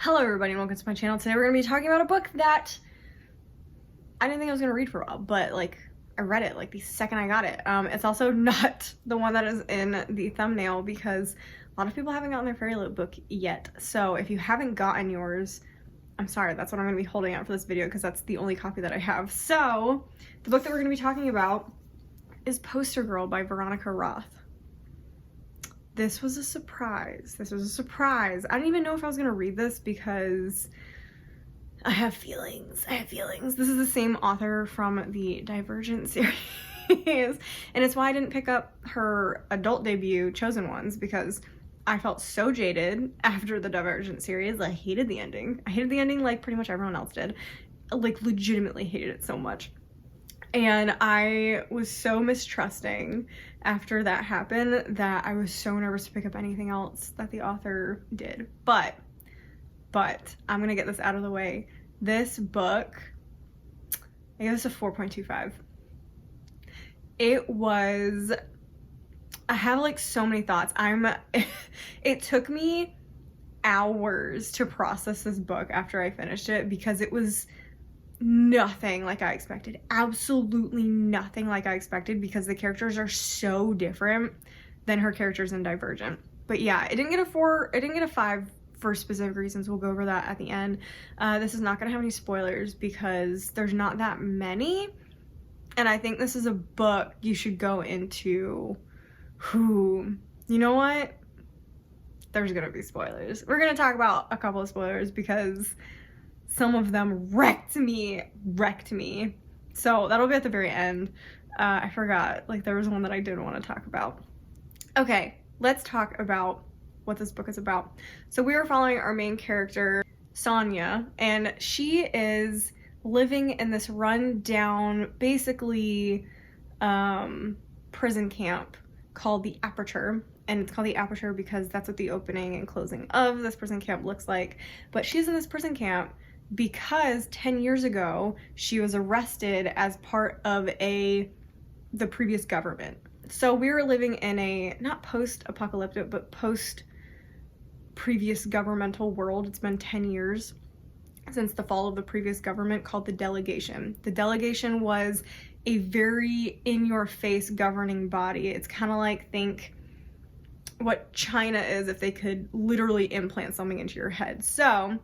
Hello everybody and welcome to my channel. Today we're going to be talking about a book that I didn't think I was going to read for a while, but like I read it like the second I got it. It's also not the one that is in the thumbnail because a lot of people haven't gotten their Fairyloot book yet. So if you haven't gotten yours, I'm sorry, that's what I'm going to be holding out for this video because that's the only copy that I have. So the book that we're going to be talking about is Poster Girl by Veronica Roth. This was a surprise. This was a surprise. I didn't even know if I was gonna read this because I have feelings. I have feelings. This is the same author from the Divergent series. And it's why I didn't pick up her adult debut, Chosen Ones, because I felt so jaded after the Divergent series. I hated the ending. I hated the ending like pretty much everyone else did. Like legitimately hated it so much. And I was so mistrusting after that happened that I was so nervous to pick up anything else that the author did. But I'm gonna get this out of the way. This book, I give this a 4.25. It was, I have like so many thoughts. It took me hours to process this book after I finished it because it was nothing like I expected. Absolutely nothing like I expected because the characters are so different than her characters in Divergent. But yeah, it didn't get a 4, it didn't get a 5 for specific reasons. We'll go over that at the end. This is not gonna have any spoilers because there's not that many. And I think this is a book you should go into you know what? There's gonna be spoilers. We're gonna talk about a couple of spoilers because some of them wrecked me. So that'll be at the very end. I forgot, like there was one that I did want to talk about. Okay, let's talk about what this book is about. So we are following our main character, Sonia, and she is living in this run-down, basically, prison camp called the Aperture. And it's called the Aperture because that's what the opening and closing of this prison camp looks like. But she's in this prison camp because 10 years ago she was arrested as part of the previous government. So we were living in a not post-apocalyptic but post-previous governmental world. It's been 10 years since the fall of the previous government called the Delegation. The Delegation was a very in-your-face governing body. It's kind of like, think what China is if they could literally implant something into your head. So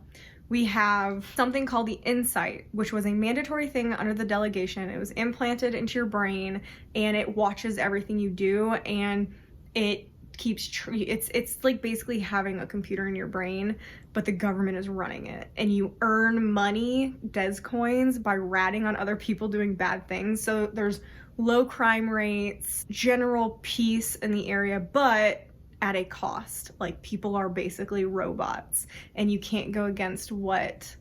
we have something called the Insight, which was a mandatory thing under the Delegation. It was implanted into your brain and it watches everything you do and it keeps it's like basically having a computer in your brain, but the government is running it. And you earn money, des coins, by ratting on other people doing bad things. So there's low crime rates, general peace in the area, but at a cost. Like people are basically robots and you can't go against what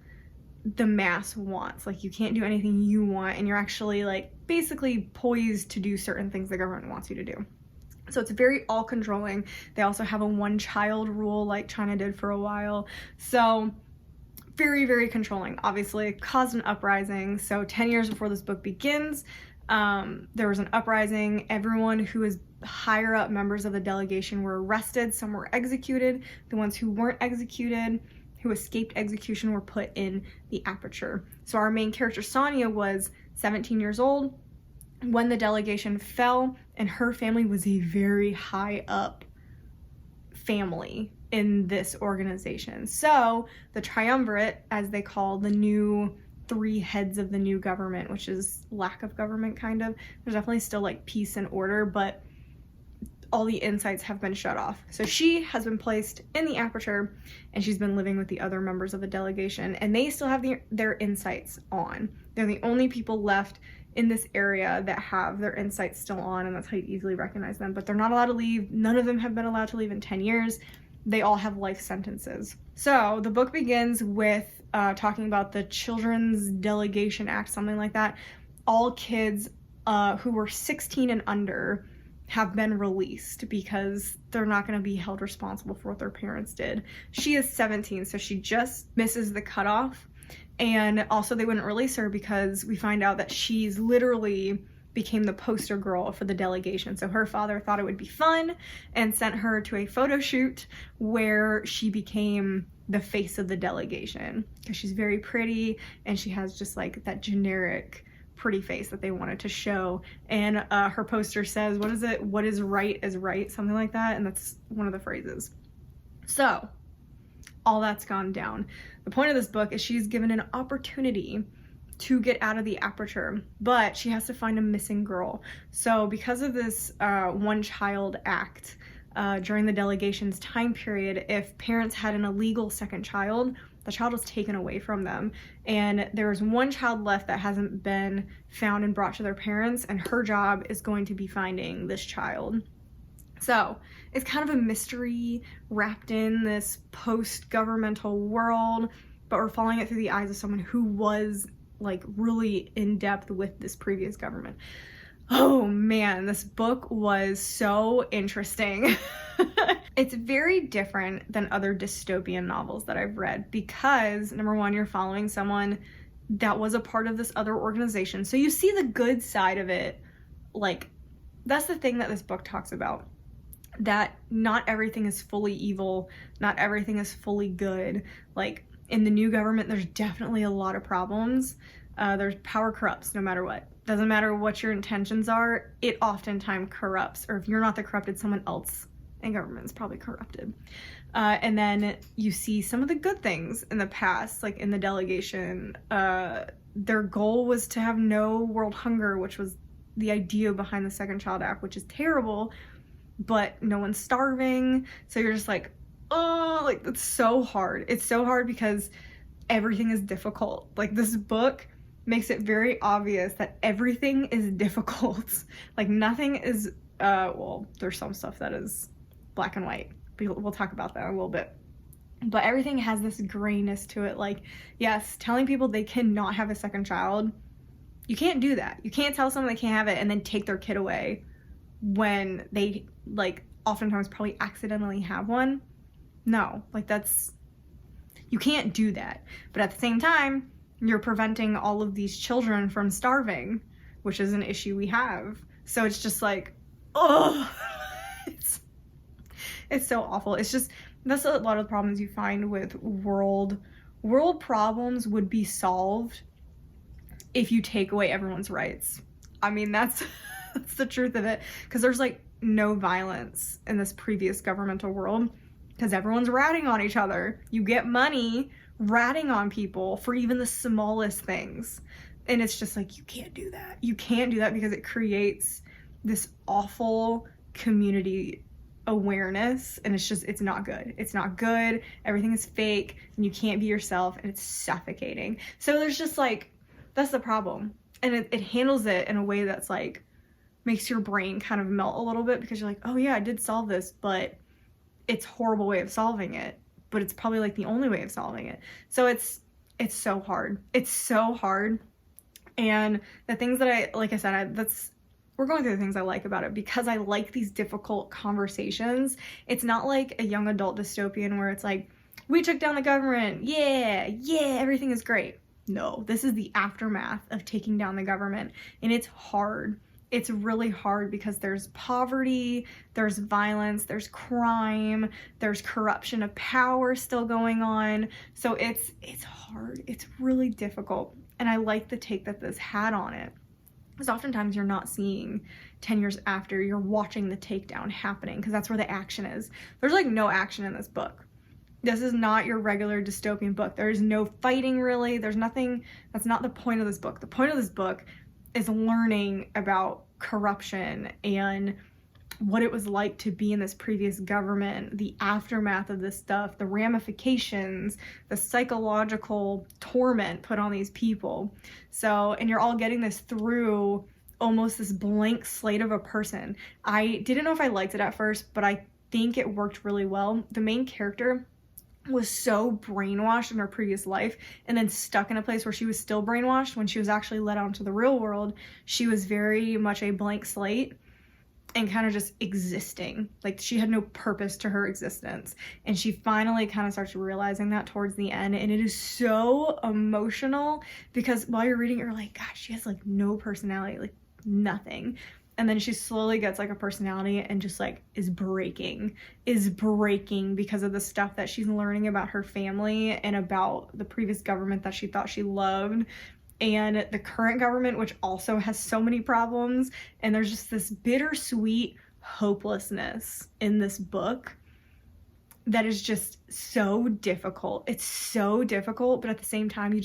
the mass wants. Like you can't do anything you want and you're actually like basically poised to do certain things the government wants you to do. So it's very all-controlling. They also have a one-child rule like China did for a while. So very, very controlling. Obviously caused an uprising. So 10 years before this book begins, there was an uprising. Everyone who is higher up members of the Delegation were arrested. Some were executed. The ones who weren't executed, who escaped execution, were put in the Aperture. So our main character Sonia was 17 years old when the Delegation fell, and her family was a very high up family in this organization. So the Triumvirate, as they call the new 3 heads of the new government, which is lack of government kind of. There's definitely still like peace and order, but all the insights have been shut off. So she has been placed in the Aperture and she's been living with the other members of the Delegation and they still have their insights on. They're the only people left in this area that have their insights still on, and that's how you easily recognize them, but they're not allowed to leave. None of them have been allowed to leave in 10 years. They all have life sentences. So the book begins with talking about the Children's Delegation Act, something like that. All kids who were 16 and under have been released because they're not going to be held responsible for what their parents did. She is 17, so she just misses the cutoff. And also they wouldn't release her because we find out that she's literally became the poster girl for the delegation. So her father thought it would be fun and sent her to a photo shoot where she became the face of the delegation because she's very pretty and she has just like that generic pretty face that they wanted to show. And her poster says, what is it? What is right is right, something like that. And that's one of the phrases. So all that's gone down. The point of this book is she's given an opportunity to get out of the aperture, but she has to find a missing girl. So because of this one child act during the delegation's time period, if parents had an illegal second child, the child was taken away from them. And there's one child left that hasn't been found and brought to their parents, and her job is going to be finding this child. So it's kind of a mystery wrapped in this post-governmental world, but we're following it through the eyes of someone who was like really in depth with this previous government. Oh man, this book was so interesting. It's very different than other dystopian novels that I've read because, number one, you're following someone that was a part of this other organization. So you see the good side of it. Like, that's the thing that this book talks about. That not everything is fully evil, not everything is fully good. Like, in the new government, there's definitely a lot of problems. There's power corrupts no matter what. Doesn't matter what your intentions are, it oftentimes corrupts. Or if you're not the corrupted, someone else in government is probably corrupted. And then you see some of the good things in the past, like in the delegation. Their goal was to have no world hunger, which was the idea behind the Second Child Act, which is terrible, but no one's starving. So you're just like, oh, like it's so hard. It's so hard because everything is difficult. Like this book makes it very obvious that everything is difficult. Like nothing is, well, there's some stuff that is black and white. We'll talk about that in a little bit. But everything has this grayness to it. Like, yes, telling people they cannot have a second child, you can't do that. You can't tell someone they can't have it and then take their kid away when they, like, oftentimes probably accidentally have one. No, like that's, you can't do that. But at the same time, you're preventing all of these children from starving, which is an issue we have. So it's just like, oh, it's so awful. It's just, that's a lot of the problems you find with world problems would be solved if you take away everyone's rights. I mean, that's the truth of it. Because there's like no violence in this previous governmental world because everyone's ratting on each other. You get money ratting on people for even the smallest things. And it's just like, you can't do that. You can't do that because it creates this awful community awareness, and it's just, it's not good. It's not good. Everything is fake and you can't be yourself, and it's suffocating. So there's just like, that's the problem. And it handles it in a way that's like makes your brain kind of melt a little bit because you're like, oh yeah, I did solve this, but it's a horrible way of solving it, but it's probably like the only way of solving it. So it's so hard. It's so hard. And the things that like I said, we're going through the things I like about it because I like these difficult conversations. It's not like a young adult dystopian where it's like, we took down the government. Yeah, everything is great. No, this is the aftermath of taking down the government. And it's hard. It's really hard because there's poverty, there's violence, there's crime, there's corruption of power still going on. So it's hard. It's really difficult. And I like the take that this had on it. Because oftentimes you're not seeing 10 years after, you're watching the takedown happening because that's where the action is. There's like no action in this book. This is not your regular dystopian book. There's no fighting really. There's nothing, that's not the point of this book. The point of this book is learning about corruption and what it was like to be in this previous government, the aftermath of this stuff, the ramifications, the psychological torment put on these people. So, and you're all getting this through almost this blank slate of a person. I didn't know if I liked it at first, but I think it worked really well. The main character was so brainwashed in her previous life and then stuck in a place where she was still brainwashed when she was actually let out into the real world. She was very much a blank slate and kind of just existing. Like she had no purpose to her existence. And she finally kind of starts realizing that towards the end. And it is so emotional because while you're reading, you're like, gosh, she has like no personality, like nothing. And then she slowly gets like a personality and just like is breaking because of the stuff that she's learning about her family and about the previous government that she thought she loved and the current government, which also has so many problems. And there's just this bittersweet hopelessness in this book that is just so difficult. It's so difficult, but at the same time,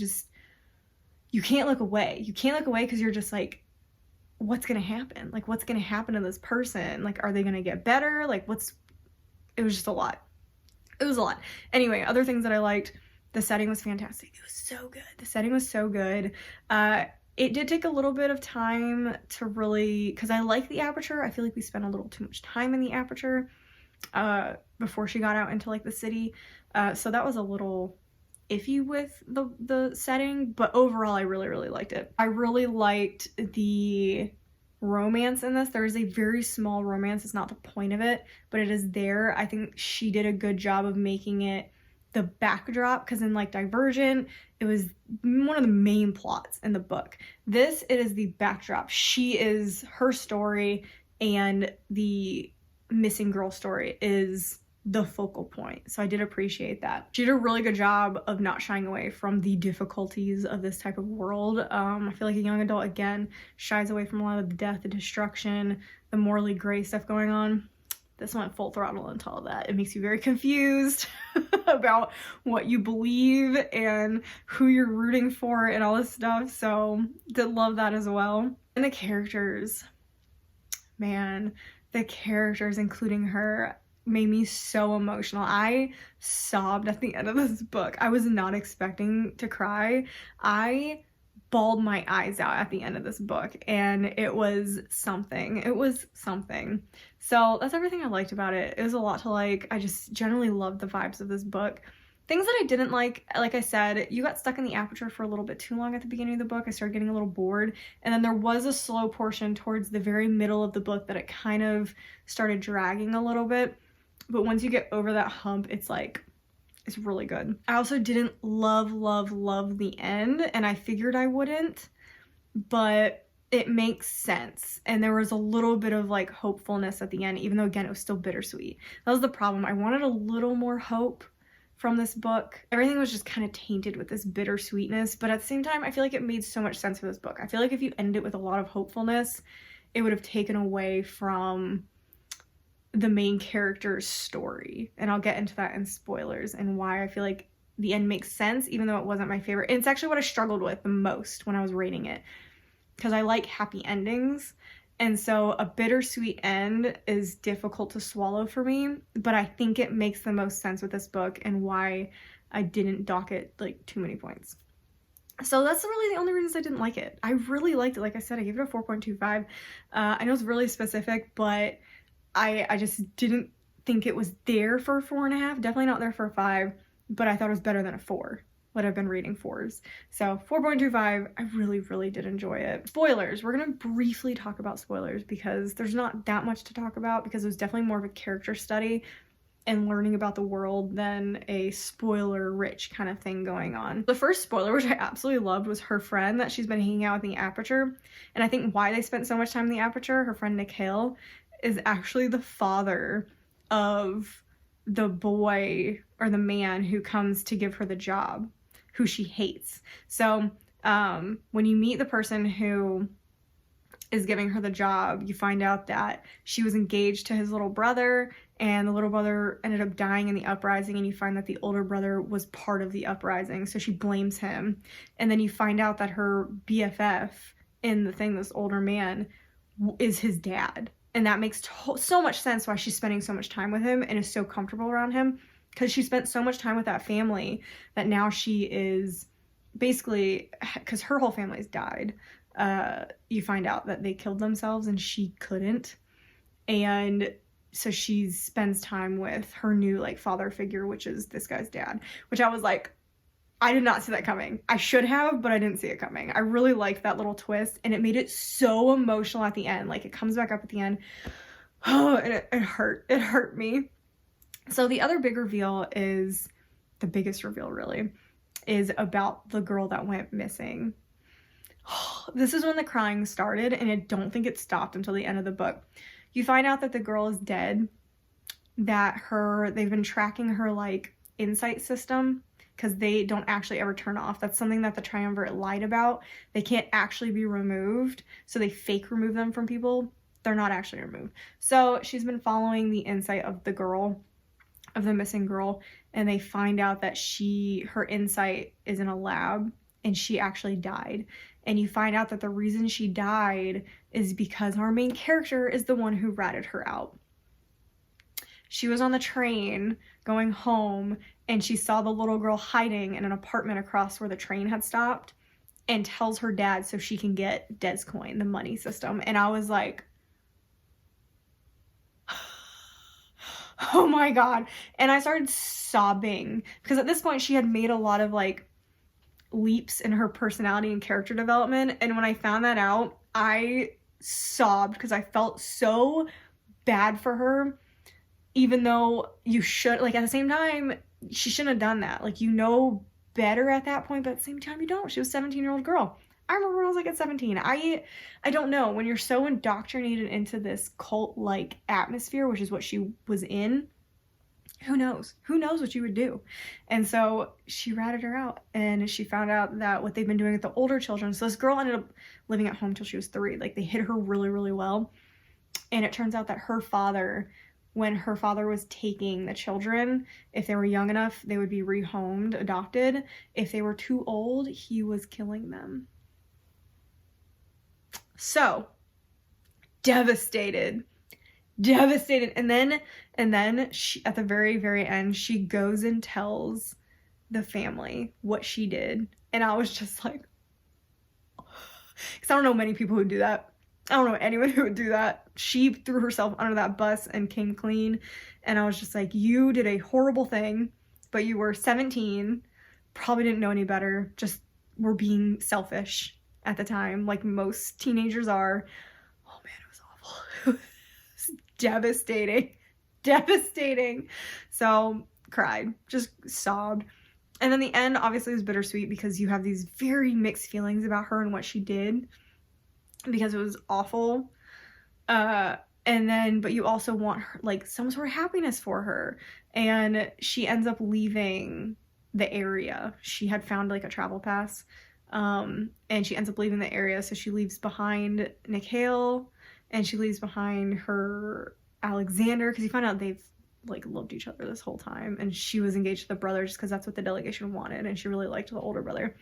you can't look away. You can't look away because you're just like, what's gonna happen? Like, what's gonna happen to this person? Like, are they gonna get better? Like, it was just a lot. It was a lot. Anyway, other things that I liked, the setting was fantastic. It was so good. The setting was so good. It did take a little bit of time to really, because I like the Aperture. I feel like we spent a little too much time in the Aperture before she got out into like the city. So that was a little iffy with the setting, but overall I really, really liked it. I really liked the romance in this. There is a very small romance. It's not the point of it, but it is there. I think she did a good job of making it the backdrop, because in like Divergent, it was one of the main plots in the book. This, it is the backdrop. She is her story, and the missing girl story is the focal point. So I did appreciate that. She did a really good job of not shying away from the difficulties of this type of world. I feel like a young adult, again, shies away from a lot of the death, the destruction, the morally gray stuff going on. This went full throttle into all that. It makes you very confused about what you believe and who you're rooting for and all this stuff. So did love that as well. And the characters, man, the characters, including her, made me so emotional. I sobbed at the end of this book. I was not expecting to cry. I bawled my eyes out at the end of this book, and it was something. It was something. So that's everything I liked about it. It was a lot to like. I just generally loved the vibes of this book. Things that I didn't like I said, you got stuck in the Aperture for a little bit too long at the beginning of the book. I started getting a little bored, and then there was a slow portion towards the very middle of the book that it kind of started dragging a little bit. But once you get over that hump, it's like, it's really good. I also didn't love the end, and I figured I wouldn't, but it makes sense. And there was a little bit of like hopefulness at the end, even though again, it was still bittersweet. That was the problem. I wanted a little more hope from this book. Everything was just kind of tainted with this bittersweetness, but at the same time, I feel like it made so much sense for this book. I feel like if you end it with a lot of hopefulness, it would have taken away from the main character's story. And I'll get into that in spoilers and why I feel like the end makes sense, even though it wasn't my favorite. And it's actually what I struggled with the most when I was rating it, because I like happy endings. And so a bittersweet end is difficult to swallow for me, but I think it makes the most sense with this book and why I didn't dock it like too many points. So that's really the only reasons I didn't like it. I really liked it. Like I said, I gave it a 4.25. I know it's really specific, but I just didn't think it was there for a 4.5. Definitely not there for a 5, but I thought it was better than a 4. What I've been reading 4s. So 4.25, I really, really did enjoy it. Spoilers. We're gonna briefly talk about spoilers because there's not that much to talk about, because it was definitely more of a character study and learning about the world than a spoiler-rich kind of thing going on. The first spoiler, which I absolutely loved, was her friend that she's been hanging out with in the Aperture. And I think why they spent so much time in the Aperture, her friend Nikhil, is actually the father of the boy or the man who comes to give her the job, who she hates. So when you meet the person who is giving her the job, you find out that she was engaged to his little brother, and the little brother ended up dying in the uprising, and you find that the older brother was part of the uprising, so she blames him. And then you find out that her BFF in the thing, this older man, is his dad. And that makes so much sense why she's spending so much time with him and is so comfortable around him, because she spent so much time with that family that now she is basically, because her whole family's died, you find out that they killed themselves and she couldn't. And so she spends time with her new like father figure, which is this guy's dad, which I was like, I did not see that coming. I should have, but I didn't see it coming. I really liked that little twist, and it made it so emotional at the end. Like, it comes back up at the end. Oh, and it hurt. It hurt me. So the other big reveal is, the biggest reveal really, is about the girl that went missing. This is when the crying started, and I don't think it stopped until the end of the book. You find out that the girl is dead, that they've been tracking her like insight system, because they don't actually ever turn off. That's something that the Triumvirate lied about. They can't actually be removed, so they fake remove them from people. They're not actually removed. So she's been following the insight of the girl, of the missing girl, and they find out that her insight is in a lab, and she actually died. And you find out that the reason she died is because our main character is the one who ratted her out. She was on the train going home, and she saw the little girl hiding in an apartment across where the train had stopped, and tells her dad so she can get Descoin, the money system. And I was like, oh my god. And I started sobbing, because at this point she had made a lot of like leaps in her personality and character development, and when I found that out, I sobbed, because I felt so bad for her, even though you should, like, at the same time, she shouldn't have done that. Like, you know better at that point, but at the same time you don't. She was a 17-year-old girl. I remember when I was like at 17. I don't know, when you're so indoctrinated into this cult-like atmosphere, which is what she was in, who knows what you would do. And so she ratted her out, and she found out that what they've been doing with the older children, so this girl ended up living at home till she was 3. Like, they hid her really, really well. And it turns out that her father, when her father was taking the children, if they were young enough, they would be rehomed, adopted. If they were too old, he was killing them. So devastated. And then she, at the very, very end, she goes and tells the family what she did. And I was just like, because I don't know many people who do that. I don't know anyone who would do that. She threw herself under that bus and came clean. And I was just like, you did a horrible thing, but you were 17, probably didn't know any better, just were being selfish at the time, like most teenagers are. Oh man, it was awful. It was devastating. So cried, just sobbed. And then the end obviously was bittersweet, because you have these very mixed feelings about her and what she did, because it was awful. But you also want her, like, some sort of happiness for her. And she ends up leaving the area. She had found like a travel pass. And she ends up leaving the area. So she leaves behind Nikhil, and she leaves behind her Alexander, because you find out they've like loved each other this whole time, and she was engaged to the brother just because that's what the delegation wanted, and she really liked the older brother.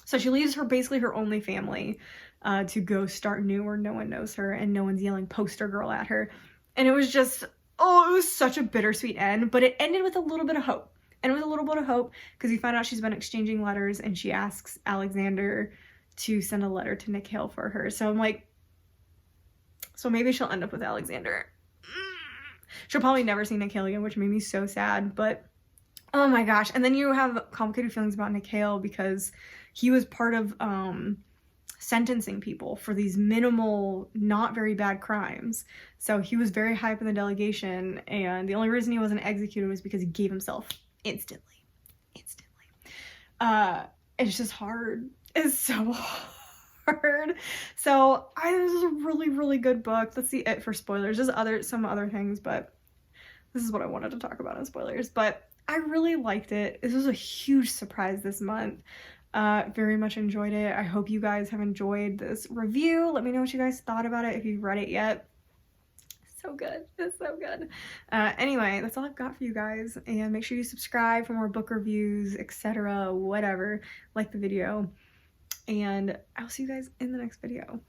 So she leaves basically her only family to go start new, where no one knows her and no one's yelling poster girl at her. And it was just, it was such a bittersweet end, but it ended with a little bit of hope. And with a little bit of hope, because you find out she's been exchanging letters, and she asks Alexander to send a letter to Nikhil for her. So I'm like, so maybe she'll end up with Alexander. She'll probably never see Nikhil again, which made me so sad, but oh my gosh. And then you have complicated feelings about Nikhil, because he was part of sentencing people for these minimal, not very bad crimes. So he was very high up in the delegation, and the only reason he wasn't executed was because he gave himself instantly. It's just hard. It's so hard. So this is a really, really good book. Let's see it for spoilers. There's some other things, but this is what I wanted to talk about in spoilers. But I really liked it. This was a huge surprise this month. Very much enjoyed it. I hope you guys have enjoyed this review. Let me know what you guys thought about it if you've read it yet. So good. It's so good. Anyway, that's all I've got for you guys, and make sure you subscribe for more book reviews, etc., whatever. Like the video, and I'll see you guys in the next video.